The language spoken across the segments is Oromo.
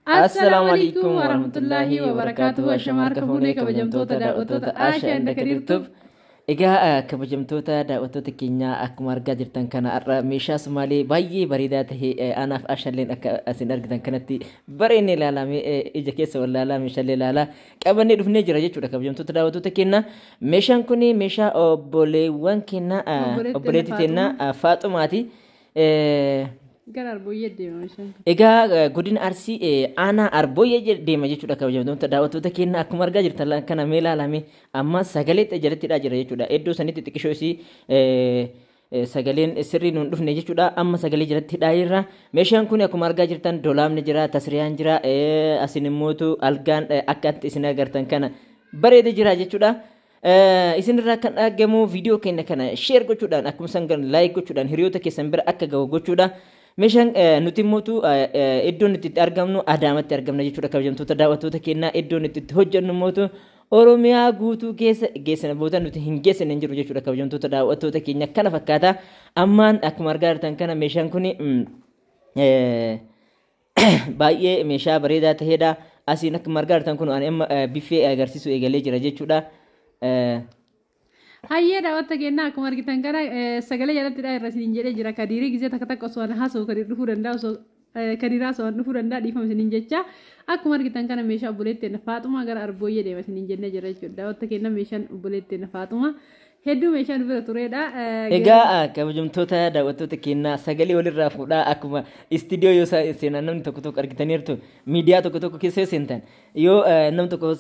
Assalamualaikum warahmatullahi wabarakatuh. Ashamarka fuunee kabajamtoota daawwattoota Aashaa Inda Kadiirtuuf. Egaa kabajamtoota daawwattoota keenya akkuma argaa jirtan kana har'a meeshaa Sumaalee baay'ee bareedaa ta'e anaaf Aashaalleen akka isin argitan kanatti bareednee ilaalamee ija keessa wallaalaa meeshaalee ilaalaa qabannee dhufnee jira jechuudha kabajamtoota daawwattoota keenya. Meeshaan kun meeshaa obboleewwan keenya obboleettii keenya Faaxumaati. Gara Arboyyee deema meeshaan. Egaa godina Arsii aanaa Arboyyee deema jechuudha kabajamtoota daawwattoota keenya akkuma argaa jirtan kana mee ilaalame amma sagalee jalattidha jira jechuudha iddoo sanitti xiqqishoo isii sagaleen sirrii nuun dhufne jechuudha amma sagalee jalatti hidhaayirra meeshaan kun akkuma argaa jirtan dolaamni jira tasriyaan jira asin immootu algaan akka isin agartan kana bareeda jira jechuudha. Isinirraa kan argamu viidiyoo keenya kana share gochuudhaan akkuma sangan like gochuudhaan hiriyoota keessan bira akka gahu gochuudha. Meeshaan nuti mootu iddoo nuti itti argamnu Adaamatti argamna jechuudha kabajamtoota daawwattoota keenya iddoo nuti itti hojjennu mootu Oromiyaa guutuu keessa geessina booda nuti hin geessine hin jiru jechuudha kabajamtoota daawwattoota keenya kana fakkaata ammaan akkuma argaa jirtan kana meeshaan kun baay'ee meeshaa bareedaa ta'edha asiin akkuma argaa jirtan kun amma biffee agarsiisu eegalee jira jechuudha. Hayyee daawwatta keenya akkuma argitan kana sagalee jalattidha irra isin jedhee jira kadiirii gisee takka takka osoo haasa'u kadiir dhufuu danda'a osoo kadiiraa osoo dhufuu danda'a dhiifama isin jecha akkuma argitan kana meeshaa obboleettiin Faaxumaa gara Arboyyee deema isin jennee jira jechuudha daawwatta keenya meeshaan obboleettiin Faaxumaa hedduu meeshaan bira turedha. Egaa kabajamtoota daawwattoota keenya sagalee walirraa fuudhaa akkuma istiidiyoo yoo seenan namni tokko tokko argitaniirtu miidiyaa tokko tokko keessa seentan yoo nam tokko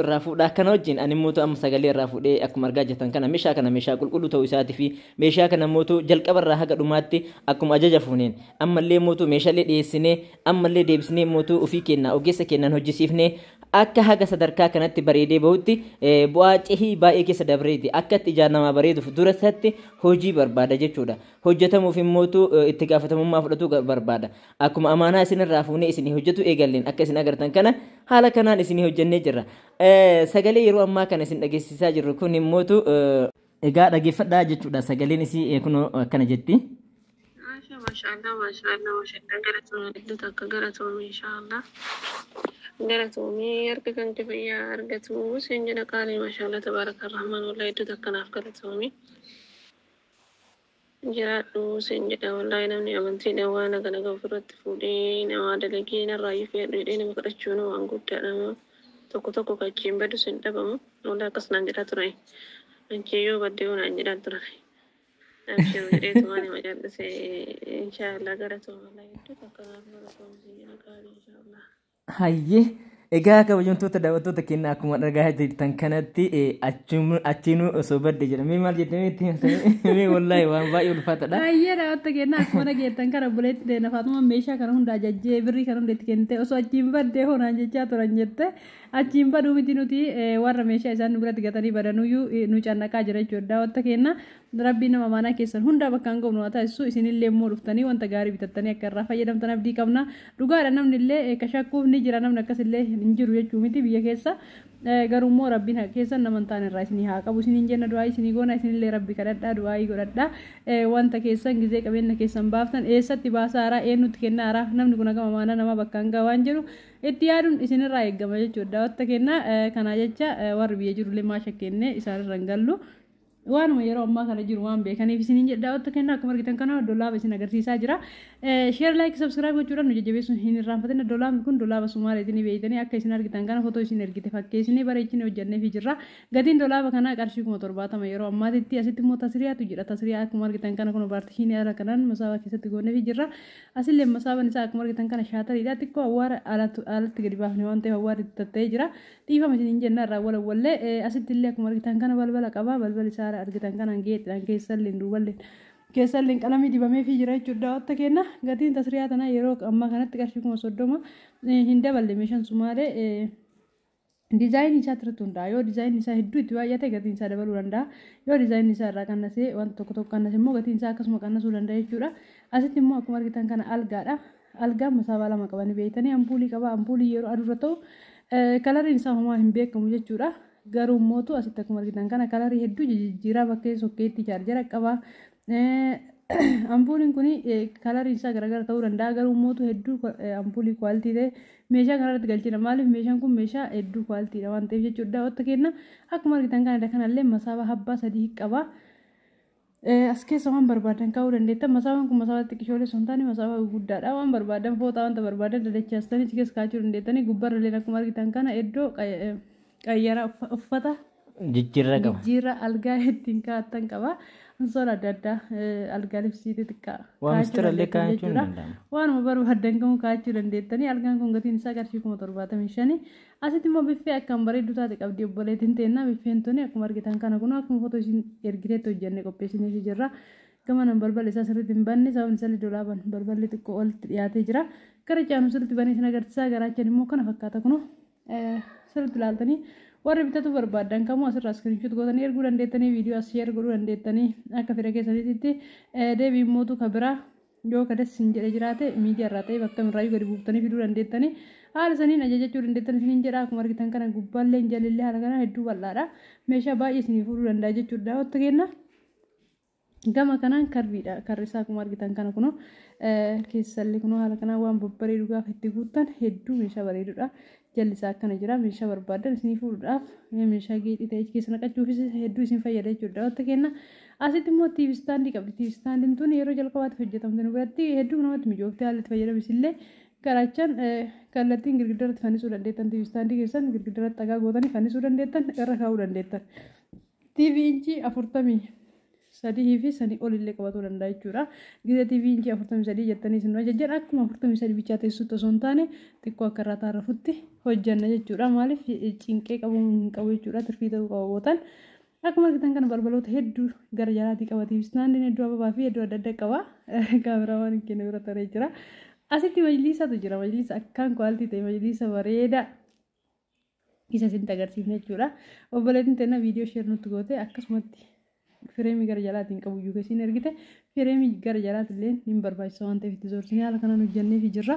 irraa fuudhaa kana wajjin ani mootu amma sagalee irraa fuudhee akkuma argaa jirtan kana meeshaa qulqulluu ta'uu isaatii fi meeshaa kana mootu jalqabarraa haga dhumaatti akkuma ajaja fuuneen ammallee mootu meeshaalee dhiyeessinee ammallee deebisnee mootu ofii keenya ogeessa keenyaan hojjisiifnee akka haga sadarkaa kanatti bareedee bahutti bu'aa cihii baay'ee keessa dabreeti akka itti ijaan nama bareeduuf durasatti hojii barbaada jechuudha hojjetamuuf immootu itti gaafatamummaa fudhatu barbaada akkuma amaanaa isinirraa fuunee isinii hojjetu eegalleen akka isin agartan kana haala kanaan isinii hojjennee jirra sagalee yeroo ammaa kana isin dhageessisaa jirru kun immootu egaa dhageeffadhaa jechuudha sagaleen isii kun akkana jetti. Maashaallah galatoomi inshaallah galatoomi harka kan kifayyaa argatu siin jedha qaalii maashaallah tabaaraka rahmaan wallahi iddoo takkanaaf galatoomi jiraadhu siin jedha wallahi namni amantiidhaan waan kana ofirratti fuudhee nama dalagee narraa fayyadu jedhee nama kadhachuun waan guddaadha tokko tokko kachiin badu siin dhabamu wallahi akkas naan jedhaa ture anchee yoo baddee naan jedhaa ture. Abshir jedhee tumaani majallis inshaallah galatoomi wallahi iddoo takkanaaf galatoomi siin jedha qaalii inshaallah. Hayyee egaa kabajamtoota daawwattoota keenya akkuma argaa jirtan kanatti achiinuu osoo badde jedhamee maal jedhamee wallahi waan baay'ee ulfaataadha. Hayyee daawwatta keenya akkuma dhageettan kana obboleettiin Faaxumaa meeshaa kana hunda ajajjee birrii kana hunda itti kennite osoo achiin baddee hoonaan jechaa turan jette achiin baduu miti nuti warra meeshaa isaan nu biratti gatanii badanuyyuu nu cannaqaa jira jechuudha daawwatta keenya rabbii nama amaanaa keessan hunda bakkaan qabnu haa taasisu isinillee immoo dhuftanii wanta gaarii bitattanii akka irraa fayyadamtan abdii qabna dhugaadha namni illee kashakkuuf ni jira namni akkasillee hin jiru jechuu miti biyya keessa garuu immoo rabbiin keessan namantaan irraa isinii haa qabu isiniin jenna du'aa isinii goona isinillee rabbi kadhadhaa du'aa godhadhaa wanta keessan gizee qabeenya keessan baaftan eessatti baasaaraa eenyutti kennaaraa namni kun agama amaanaa nama bakkaan gaa waan jedhu itti yaaduun isinirraa eeggama jechuudha daawwatta keenya kanaa jecha warri biyya jirullee maa shakkenne isaanirra hin gallu. Waanuma yeroo ammaa kana jiru waan beekaniif isiniin jedha daawwatta keenya akkuma argitan kana dolaaba isin agarsiisaa jira. Share like subscribe gochuudhaan nu jajjabeessuun hin irraanfatin dolaabni kun dolaaba Sumaaleetiin beeytanii akka isin argitan kana footoo isin ergite fakkeessinee bareechinee hojjennee fi jirra. Gatiin dolaaba kanaa qarshii 70 yeroo ammaatitti asitti immoo tasriyaatu jira tasriyaa akkuma argitan kana kun baartishiin yaala kanaan masaaba keessatti goonee fi jirra. Asillee masaaban isaa akkuma argitan kana shaatariidha xiqqoo awwaara alatti gadi baafne waan ta'eef awwaara itti tatta'ee jira. Dhiifama isiniin jenna irraa walawwallee asitti illee akkuma argitan kana balbala qaba balbali isaa argitan kanan geettan keessallee duuballee keessallee qalamii dibamee fi jira jechuudha daawwatta keenya gatiin tasriyaa tanaa yeroo ammaa kanatti qarshii 30 hin daballe meeshaan Sumaalee dizaayinii isaa irratti hundaa'a yoo dizaayinii isaa hedduu itti baay'ate gatiin isaa dabaluu danda'a yoo dizaayinii isaa irraa qannasee wanta tokko tokko qannase immoo gatiin isaa akkasuma qannasuu danda'a jechuudha asitti immoo akkuma argitan kana algaadha algaan masaabaa lama qabanii beeytanii ampuulii qaba ampuulii yeroo aduu irra ta'u kalariin isaa homaa hin beekamu jechuudha. Garuu mootu asitti akkuma argitan kana kalarii hedduu jijjiiraa bakkee sokkeetti chaarjera qaba ampuuliin kun kalarii isaa garagara ta'uu danda'a garuu mootu hedduu ampuulii kwaaltii ta'e meeshaa kanarratti galchina maaliif meeshaan kun meeshaa hedduu kwaaltiidha waan ta'eef jechuudha wanta kenna akkuma argitan kanallee masaaba habbaa sadii qaba as keessa waan barbaadan kaa'uu dandeettan masaabaan kun masaaba xiqqishoolee osoo hin taane masaaba guddaadha waan barbaadan fooxaa wanta barbaadan dadachaastanii keessa kaa'achuu dandeettanii gubbarrallee akkuma argitan kana iddoo qayyara uffata jijjiirra algaa ittiin kaa'attan qaba. Soora adda addaa algaa libsiitii xiqqaa kaa'achuu dandeettan waanuma barbaadan kamuu kaa'achuu dandeettanii algaan kun gatiin isaa qarshii 75,000 asitti immoo biffee akkaan bareedduu taate qabdi obboleettiin teennaa biffeen tuni akkuma argitan kana kun akkuma footoo isin ergiteetti hojjennee qopheessineef jirra gamanan balballi isaa sirriitti hin banne sababni isaa dolaaban balballi xiqqoo olitti dhiyaatee jira gara caanu sirriitti banee isin agarsiisaa garaachan immoo kana fakkaata kun sirriitti ilaaltanii warri bitatu barbaadan kamuu asirraa iskiriinshot gootanii erguu dandeettanii viidiyoo as sheer godhuu dandeettanii akka fedha keessanitti deebii mootu kabiraa yoo kadas hin jedhe jiraate miidiyaa irraa ta'e bakka mirraayyuu gadi buuftanii fiduu dandeettanii haala saniin ajajachuu dandeettanii isiniin jedha akkuma argitan kana gubbaallee hin jalillee haala kana hedduu bal'aadha meeshaa baay'ee isinii fuudhuu danda'a jechuudha wanta kenna gama kanaan karbiidha karri isaa akkuma argitan kana kunoo keessallee kunoo haala kanaa waan babbareedu gaafa itti guuttan hedduu meeshaa bareedudha jallisaa akkana jira meeshaa barbaadan isinii fuudhuudhaaf meeshaa geexii ta'e keessa naqachuufis hedduu isin fayyada jechuudha wanta kenna asitti immoo tiivi istaandii qabdi tiivi istaandiin tun yeroo jalqabaatti hojjetamte nu biratti hedduu namatti mijooftee haalli itti fayyadamis garaachaan kallattiin girgiddaratti fannisuu dandeettan tiivi istaandii keessan girgiddaratti dhagaa gootanii fannisuu dandeettan irra kaa'uu dandeettan tiivi inchii 43 fi sanii olillee qabatuu danda'a jechuudha. Gisa TV inchi 43 jettanii isin ajajjan akkuma 43 bichaa teessutti osoo hin taane xiqqoo akka irraa taarrafutti hojjanna jechuudha. Maaliif cinqee qabuu hin qabu jechuudha. Tirfii ta'uu qaba bootan. Akkuma argitan kana balbaloota hedduu gara jalaatii qaba. TV istaandiin hedduu ababaa fi hedduu adda adda qaba. Kaameraawwan keenya bira taree jira. Asitti majliisatu jira. Majliisa akkaan kwaaltii ta'e majliisa bareedaa. Isa isin agarsiifne jechuudha. Obboleettiin teennaa viidiyoo sheer nutti goote akkasumatti fireemii gara jalaatiin qabu iyyuu keessin ergite fireemii gara jalaatillee hin barbaachisa waan ta'eef itti zoorsinee haala kanaan hojjannee fi jirra.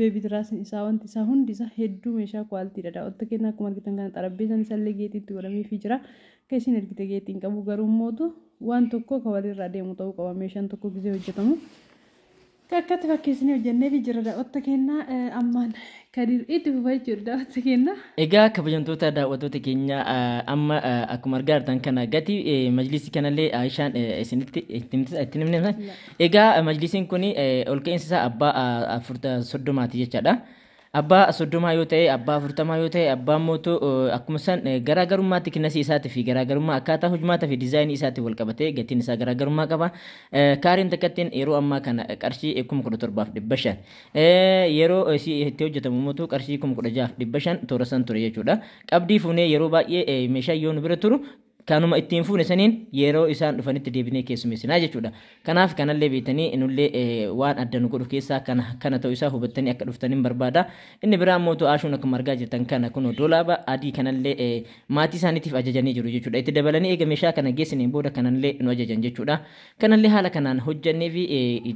Beebii tiraasin isaa wanti isaa hundi isaa hedduu meeshaa kwaaltiidha. Daawwatta keenya akkuma argitan kana xarabbeessan isaallee geexiitti godhamee fi jira. Keessin ergite geexiin qabu garuu mootu waan tokko ka walirraa deemu ta'uu qaba meeshaan tokko gisee hojjetamu. Akkatti fakkeessinee hojjannee fi jira daawwatta keenya ammaan kadir itti fufaa jechuudha daawwatta keenya. Egaa kabajamtoota daawwattoota keenya amma akkuma argitan kana gati majlisii kanallee Aishaan isinitti itti nimne. Egaa majlisiin kun ol ka'iinsi isaa abbaa 30 jechaadha. Abbaa 30 yoo ta'e abbaa 40 yoo ta'e abbaan mootu akkuma san garaagarummaatti kinnasii isaatii fi garaagarummaa akkaataa hojmaataa fi diizaayinii isaatii wal qabatee gatiin isaa garaagarummaa qaba. Kaariin takkattiin yeroo ammaa kana qarshii 17,500 yeroo itti hojjetamu mootu qarshii 16,500 toora san ture jechuudha. Qabdii fuunee yeroo baay'ee meeshaa yoo nu bira turu kanuma ittiin fuune saniin yeroo isaan dhufanitti deebinee keessummeessinaa jechuudha. Kanaaf kanallee beektanii inullee waan adda nu godhu keessaa kana ta'uu isaa hubattanii akka dhuftaniin barbaada. Inni biraan mootu Aashuun akkuma argaa jirtan kana kun doolaaba adii kanallee maatii isaaniitiif ajajanii jiru jechuudha. Itti dabalanii eega meeshaa kana geessiniin booda kanallee nu ajajan jechuudha. Kanallee haala kanaan hojjannee fi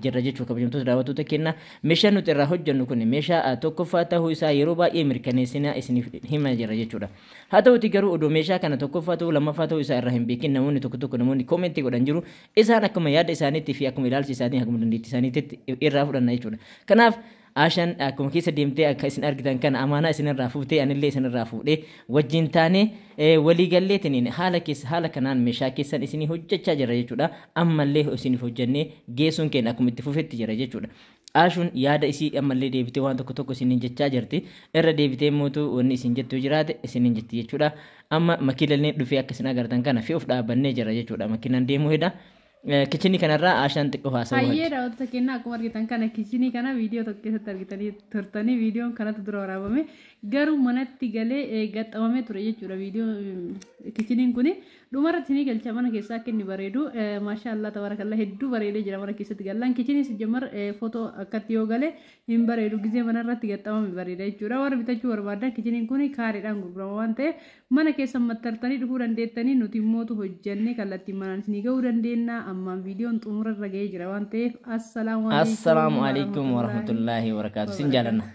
jirra jechuudha kabajamtoota daawwattoota keenya. Meeshaan nuti irraa hojjannu kun meeshaa tokkoffaa ta'uu isaa yeroo baay'ee mirkaneessinaa isiniif hima jirra jechuudha. Haa ta'uti garuu odoo meeshaa kana tokkoffaa ta'uu lammaffaa ta'uu isaa irraa hin beekin namoonni tokko namoonni koomentii godhan jiru isaan akkuma yaada isaaniitti fi akkuma ilaalcha isaanii akkuma dandeettii isaaniitti irraa fudhanna jechuudha. Kanaaf Aashaan akkuma keessa deemtee akka isin argitan kana amaanaa isinirraa fuutee anillee isinirraa fuudhee wajjin taanee waliigalleetiin haala kanaan meeshaa keessan isinii hojjechaa jira jechuudha. Ammallee isiniif hojjannee geessuun keenya akkuma itti fufetti jira jechuudha. Aashuun yaada isii ammallee deebitee waan tokko isiniin jechaa jirti. Irra deebitee mootu wanni isin jettu jiraate isiniin jetti jechuudha. Amma makiinallee dhufee akka isin agartan kana fi of dhaabannee jira jechuudha. Makiinaan deemuu heda. Kichinii kanarraa Aashaan xiqqoo haasa'u. Hayyee daawwattoota keenya akkuma argitan kana kichinii kana viidiyoo tokko keessatti argitanii turtanii viidiyoon kanatti dura waraabame garuu manatti galee gaxxamamee ture jechuudha viidiyoo kiciniin kun dhumarratti ni galcha mana keessaa akka inni bareedu maashaallah tabarakallah hedduu bareedee jira mana keessatti gallaan kichinii sijjamar footoo akkatti yoo galee hin bareedu gizee manarratti gaxxamame bareeda jechuudha warra bitachuu barbaadan kiciniin kun kaariidhaan gurgurama waan ta'eef mana keessan mattartanii dhufuu dandeettanii nuti immootu hojjannee kallattiin manaan isinii ga'uu dandeenya ammaan viidiyoon xumura irra ga'ee jira waan ta'eef assalaamu alaikum warahmatullahi wabarakatuh sin jaalanna.